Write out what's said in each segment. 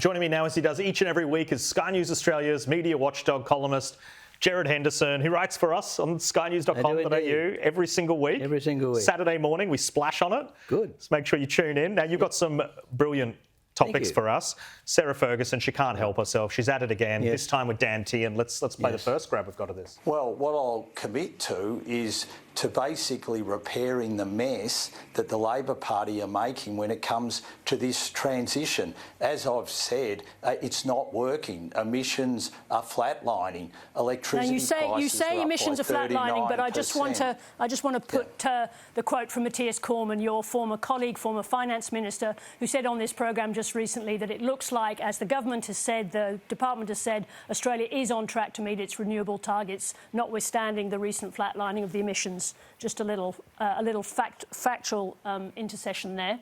Joining me now, as he does each and every week, is Sky News Australia's media watchdog columnist, Gerard Henderson, who writes for us on skynews.com.au every single week. Every single week. Saturday morning, we splash on it. Good. So make sure you tune in. Now, you've got some brilliant topics for us. Sarah Ferguson, she can't help herself. She's at it again, this time with Dan T. And let's play the first grab we've got of this. Well, what I'll commit to is to basically repairing the mess that the Labor Party are making when it comes to this transition. As I've said, it's not working. Emissions are flatlining. Electricity now you say emissions are flatlining, but I just want to put the quote from Matthias Cormann, your former colleague, former finance minister, who said on this program just recently that it looks like, as the government has said, the department has said, Australia is on track to meet its renewable targets, notwithstanding the recent flatlining of the emissions. Just a little factual intercession there.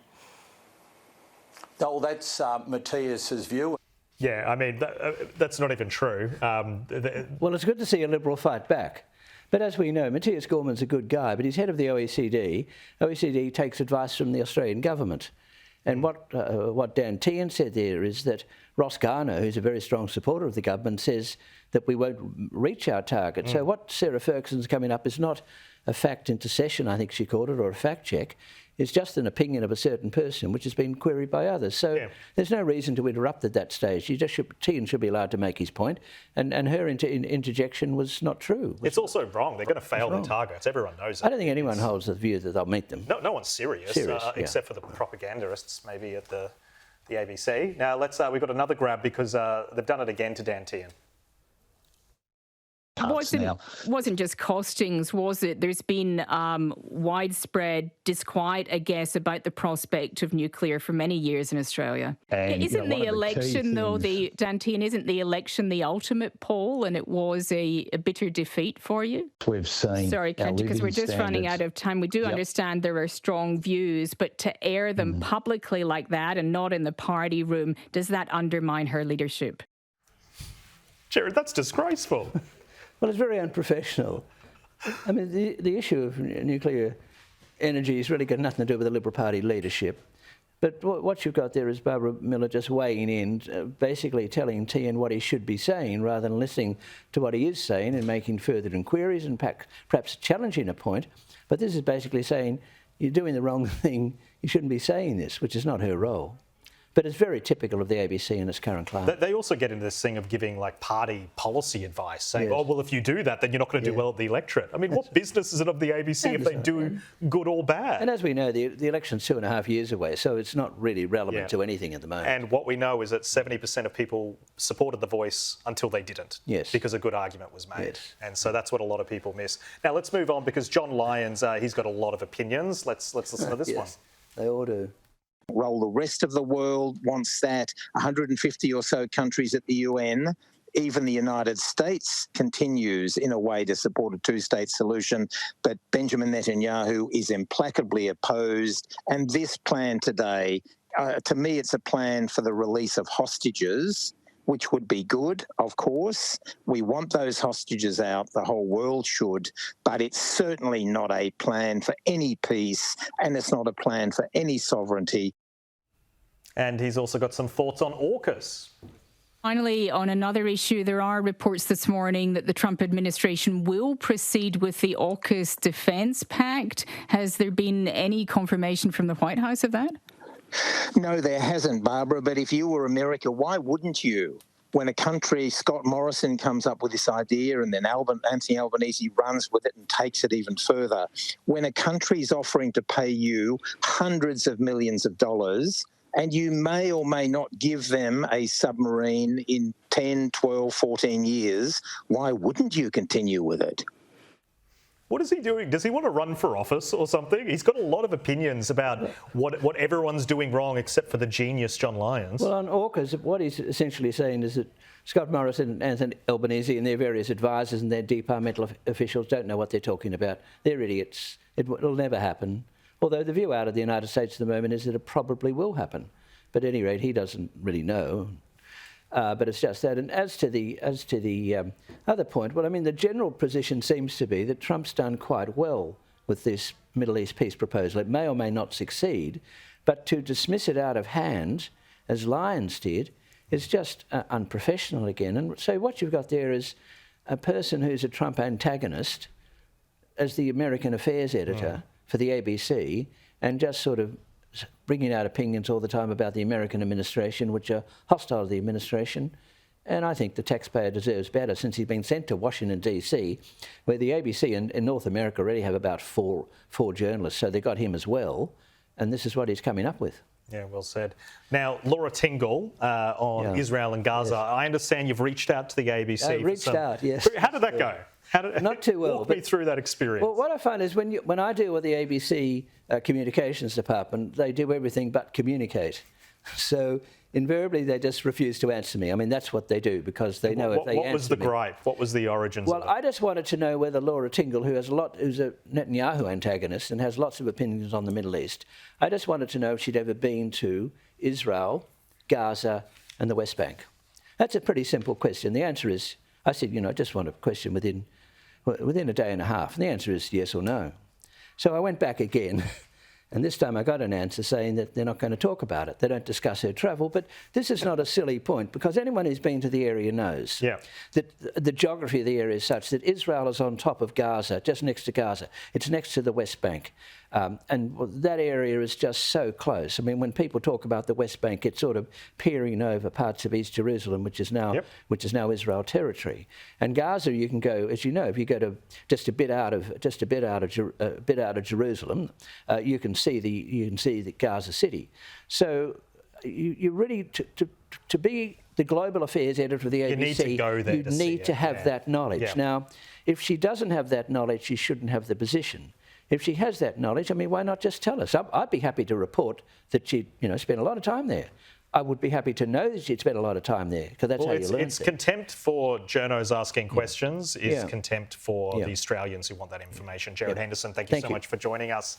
Oh, that's Matthias's view. Yeah, I mean, that's not even true. Well, it's good to see a Liberal fight back. But as we know, Matthias Cormann's a good guy, but he's head of the OECD. OECD takes advice from the Australian government. And what Dan Tehan said there is that Ross Garner, who's a very strong supporter of the government, says that we won't reach our target. So what Sarah Ferguson's coming up is not a fact intercession, I think she called it, or a fact check. It's just an opinion of a certain person, which has been queried by others. So there's no reason to interrupt at that stage. Tehan should be allowed to make his point, and her interjection was not true. It's also wrong. They're going to fail their targets. Everyone knows that. I don't think anyone holds the view that they'll meet them. No one's serious except for the propagandists, maybe at the ABC. Now we've got another grab because they've done it again to Dan Tehan. Wasn't just costings, was it? There's been widespread disquiet, I guess, about the prospect of nuclear for many years in Australia. And, isn't the election, though, Dan Tehan, isn't the election the ultimate poll, and it was a bitter defeat for you? We've seen. Sorry, Kent, because we're just running out of time. We do understand there are strong views, but to air them publicly like that and not in the party room, does that undermine her leadership? Gerard, that's disgraceful. Well, it's very unprofessional. I mean, the issue of nuclear energy has really got nothing to do with the Liberal Party leadership. But what you've got there is Barbara Miller just weighing in, basically telling Tehan what he should be saying rather than listening to what he is saying and making further inquiries and perhaps challenging a point. But this is basically saying, you're doing the wrong thing, you shouldn't be saying this, which is not her role. But it's very typical of the ABC in its current climate. They also get into this thing of giving party policy advice, saying, oh, well, if you do that, then you're not going to do well at the electorate. I mean, what business is it of the ABC if they do good or bad? And as we know, the election's 2.5 years away, so it's not really relevant to anything at the moment. And what we know is that 70% of people supported The Voice until they didn't, because a good argument was made. And so that's what a lot of people miss. Now, let's move on, because John Lyons, he's got a lot of opinions. Let's listen to this one. They all do. Role the rest of the world wants that. 150 or so countries at the UN, even the United States continues in a way to support a two-state solution, but Benjamin Netanyahu is implacably opposed. And this plan today, to me, it's a plan for the release of hostages, which would be good, of course. We want those hostages out, the whole world should, but it's certainly not a plan for any peace, and it's not a plan for any sovereignty. And he's also got some thoughts on AUKUS. Finally, on another issue, there are reports this morning that the Trump administration will proceed with the AUKUS Defence Pact. Has there been any confirmation from the White House of that? No, there hasn't, Barbara, but if you were America, why wouldn't you? When a country, Scott Morrison, comes up with this idea and then Anthony Albanese runs with it and takes it even further. When a country is offering to pay you hundreds of millions of dollars and you may or may not give them a submarine in 10, 12, 14 years, why wouldn't you continue with it? What is he doing? Does he want to run for office or something? He's got a lot of opinions about what everyone's doing wrong except for the genius John Lyons. Well, on AUKUS, what he's essentially saying is that Scott Morrison and Anthony Albanese and their various advisors and their departmental officials don't know what they're talking about. They're idiots. It'll never happen. Although the view out of the United States at the moment is that it probably will happen. But at any rate, he doesn't really know. But it's just that. And as to the other point, well, I mean, the general position seems to be that Trump's done quite well with this Middle East peace proposal. It may or may not succeed, but to dismiss it out of hand, as Lyons did, is just unprofessional again. And so what you've got there is a person who's a Trump antagonist as the American Affairs editor for the ABC, and just sort of bringing out opinions all the time about the American administration, which are hostile to the administration. And I think the taxpayer deserves better, since he's been sent to Washington, D.C., where the ABC in North America already have about four journalists, so they got him as well. And this is what he's coming up with. Yeah, well said. Now, Laura Tingle on Israel and Gaza. Yes. I understand you've reached out to the ABC. Reached out, yes. How did that go? Not too well. Walk me through that experience. Well, what I find is when I deal with the ABC communications department, they do everything but communicate. So invariably they just refuse to answer me. I mean, that's what they do, because they know if they answer me... What was the gripe? What was the origins of it? Well, I just wanted to know whether Laura Tingle, who's a Netanyahu antagonist and has lots of opinions on the Middle East, I just wanted to know if she'd ever been to Israel, Gaza and the West Bank. That's a pretty simple question. The answer is, I said, I just want a question within a day and a half. And the answer is yes or no. So I went back again. And this time I got an answer saying that they're not going to talk about it. They don't discuss her travel. But this is not a silly point, because anyone who's been to the area knows that the geography of the area is such that Israel is on top of Gaza, just next to Gaza. It's next to the West Bank. And that area is just so close. I mean, when people talk about the West Bank, it's sort of peering over parts of East Jerusalem, which is now Israel territory. And Gaza, you can go, as you know, if you go to just a bit out of Jerusalem, you can see the Gaza city. So you really to be the global affairs editor of the ABC, you need to go there. You need to have that knowledge. Yeah. Now, if she doesn't have that knowledge, she shouldn't have the position. If she has that knowledge, I mean, why not just tell us? I'd be happy to report that she, spent a lot of time there. I would be happy to know that she'd spent a lot of time there, because that's how you learn. It's contempt for journos asking questions, is contempt for the Australians who want that information. Gerard Henderson, thank you so much for joining us.